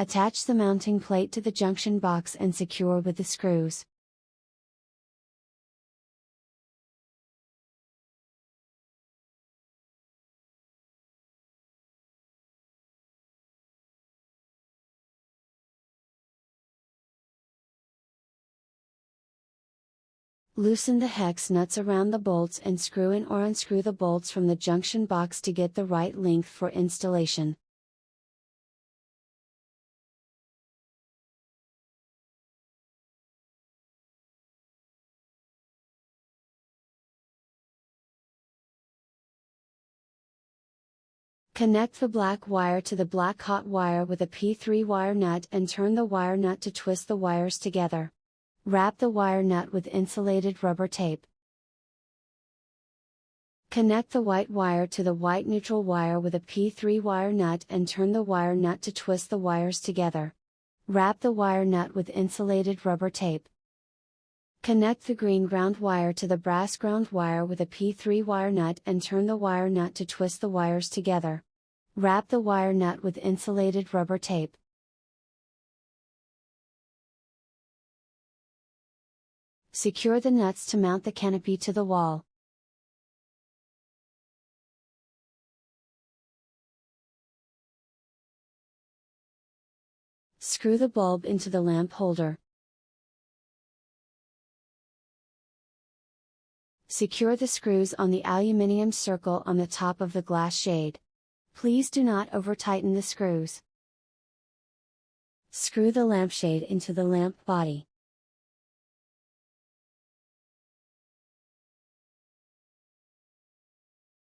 Attach the mounting plate to the junction box and secure with the screws. Loosen the hex nuts around the bolts and screw in or unscrew the bolts from the junction box to get the right length for installation. Connect the black wire to the black hot wire with a P3 wire nut and turn the wire nut to twist the wires together. Wrap the wire nut with insulated rubber tape. Connect the white wire to the white neutral wire with a P3 wire nut and turn the wire nut to twist the wires together. Wrap the wire nut with insulated rubber tape. Connect the green ground wire to the brass ground wire with a P3 wire nut and turn the wire nut to twist the wires together. Wrap the wire nut with insulated rubber tape. Secure the nuts to mount the canopy to the wall. Screw the bulb into the lamp holder. Secure the screws on the aluminium circle on the top of the glass shade. Please do not over-tighten the screws. Screw the lampshade into the lamp body.